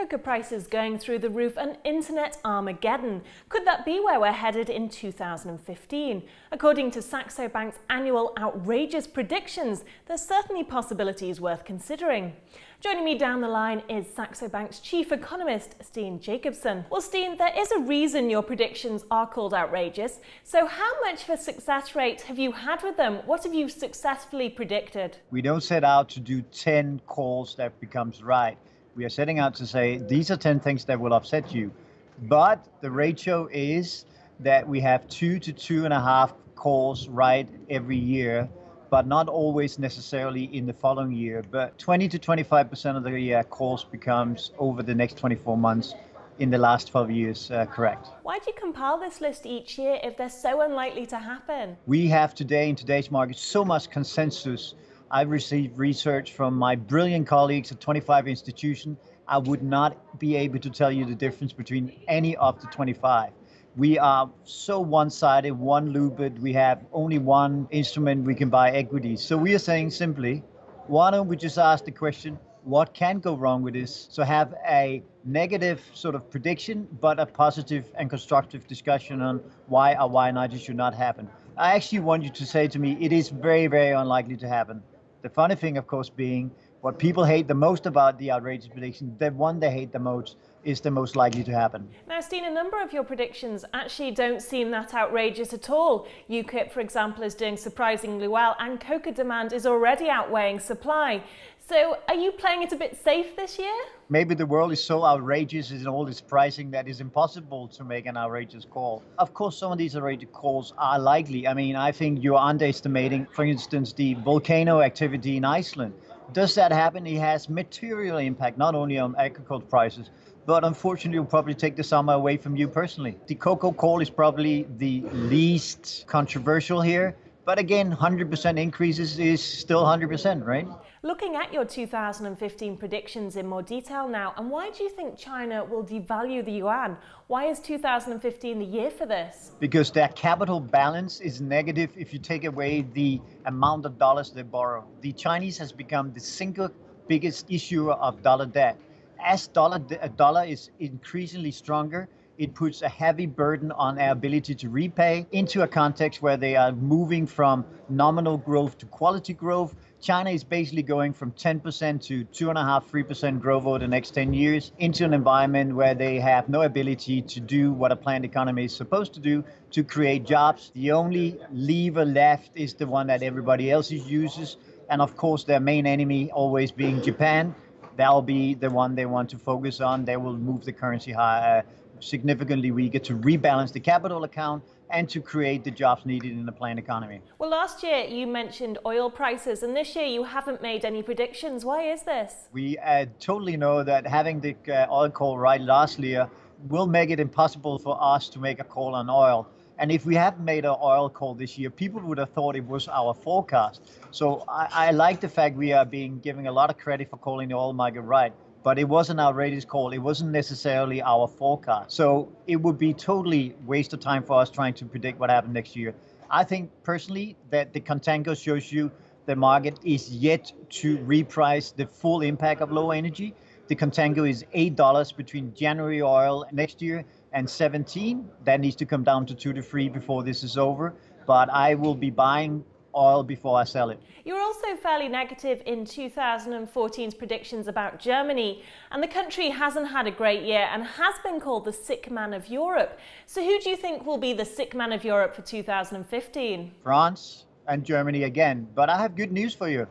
cocoa prices going through the roof, and internet armageddon. Could that be where we're headed in 2015? According to Saxo Bank's annual outrageous predictions, there's certainly possibilities worth considering. Joining me down the line is Saxo Bank's chief economist, Steen Jakobsen. Well, Steen, there is a reason your predictions are called outrageous. So how much of a success rate have you had with them? What have you successfully predicted? We don't set out to do 10 calls that becomes right. We are setting out to say, these are 10 things that will upset you. But the ratio is that we have 2 to 2.5 calls right every year, but not always necessarily in the following year. But 20 to 25% of the calls becomes over the next 24 months in the last 12 years, correct. Why do you compile this list each year if they're so unlikely to happen? We have today, in today's market, so much consensus. I've received research from my brilliant colleagues at 25 institutions. I would not be able to tell you the difference between any of the 25. We are so one-sided, one-looped. We have only one instrument we can buy equities. So we are saying simply, why don't we just ask the question, what can go wrong with this? So have a negative sort of prediction, but a positive and constructive discussion on why or why not it should not happen. I actually want you to say to me, it is very, very unlikely to happen. The funny thing, of course, being what people hate the most about the outrageous prediction, the one they hate the most is the most likely to happen. Now, Steen, a number of your predictions actually don't seem that outrageous at all. UKIP, for example, is doing surprisingly well, and cocoa demand is already outweighing supply. So are you playing it a bit safe this year? Maybe the world is so outrageous in all this pricing that it's impossible to make an outrageous call. Of course, some of these outrageous calls are likely. I mean, I think you're underestimating, for instance, the volcano activity in Iceland. Does that happen? It has material impact, not only on agricultural prices, but unfortunately will probably take the summer away from you personally. The cocoa call is probably the least controversial here. But again, 100% increases is still 100%, right? Looking at your 2015 predictions in more detail now, and why do you think China will devalue the yuan? Why is 2015 the year for this? Because their capital balance is negative if you take away the amount of dollars they borrow. The Chinese has become the single biggest issuer of dollar debt. As dollar is increasingly stronger, it puts a heavy burden on our ability to repay into a context where they are moving from nominal growth to quality growth. China is basically going from 10% to 2.5–3% growth over the next 10 years into an environment where they have no ability to do what a planned economy is supposed to do, to create jobs. The only lever left is the one that everybody else uses. And of course, their main enemy always being Japan. That'll be the one they want to focus on. They will move the currency higher, significantly weaker, to rebalance the capital account and to create the jobs needed in the planned economy. Well, last year you mentioned oil prices, and this year you haven't made any predictions. Why is this? We totally know that having the oil call right last year will make it impossible for us to make a call on oil. And if we hadn't made an oil call this year, people would have thought it was our forecast. So I like the fact we are giving a lot of credit for calling the oil market right. But it was an outrageous call. It wasn't necessarily our forecast. So it would be totally waste of time for us trying to predict what happened next year. I think personally that the contango shows you the market is yet to reprice the full impact of low energy. The contango is $8 between January oil next year and 17. That needs to come down to 2 to 3 before this is over. But I will be buying oil before I sell it. You were also fairly negative in 2014's predictions about Germany, and the country hasn't had a great year and has been called the sick man of Europe. So who do you think will be the sick man of Europe for 2015? France and Germany again. But I have good news for you.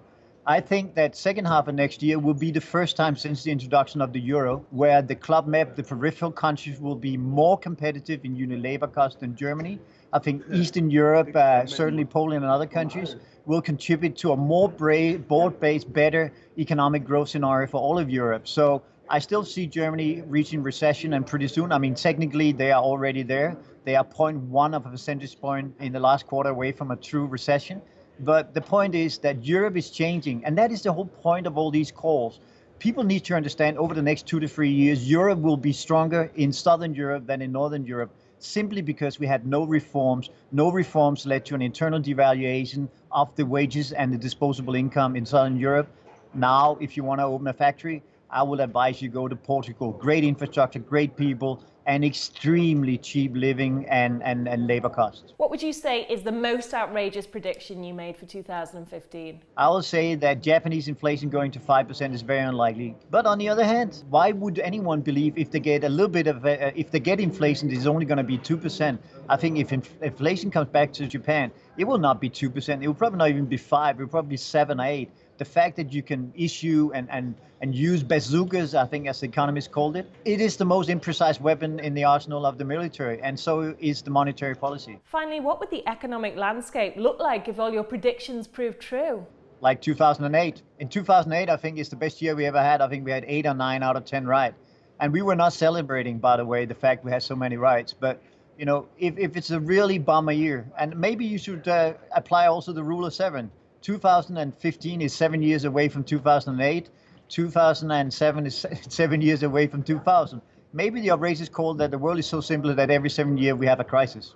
I think that second half of next year will be the first time since the introduction of the euro where the club map, the peripheral countries, will be more competitive in unit labor cost than Germany. I think Eastern Europe, certainly Poland and other countries, will contribute to a more broad-based, better economic growth scenario for all of Europe. So I still see Germany reaching recession, and pretty soon, I mean, technically they are already there. They are 0.1 of a percentage point in the last quarter away from a true recession. But the point is that Europe is changing, and that is the whole point of all these calls. People need to understand over the next 2 to 3 years, Europe will be stronger in Southern Europe than in Northern Europe, simply because we had no reforms. No reforms led to an internal devaluation of the wages and the disposable income in Southern Europe. Now, if you want to open a factory, I would advise you go to Portugal. Great infrastructure, great people, and extremely cheap living and labor costs. What would you say is the most outrageous prediction you made for 2015? I will say that Japanese inflation going to 5% is very unlikely. But on the other hand, why would anyone believe if they get a little bit of, if they get inflation, it's only going to be 2%? I think if inflation comes back to Japan, it will not be 2%. It will probably not even be 5%. It will probably be 7 or 8. The fact that you can issue and use bazookas, I think as the Economist called it, it is the most imprecise weapon in the arsenal of the military, and so is the monetary policy. Finally, what would the economic landscape look like if all your predictions proved true? Like 2008. In 2008, I think it's the best year we ever had. I think we had 8 or 9 out of 10 right. And we were not celebrating, by the way, the fact we had so many rights. But, you know, if it's a really bummer year, and maybe you should apply also the rule of 7. 2015 is 7 years away from 2008. 2007 is 7 years away from 2000. Maybe the outrageous call that the world is so simple that every 7 years we have a crisis.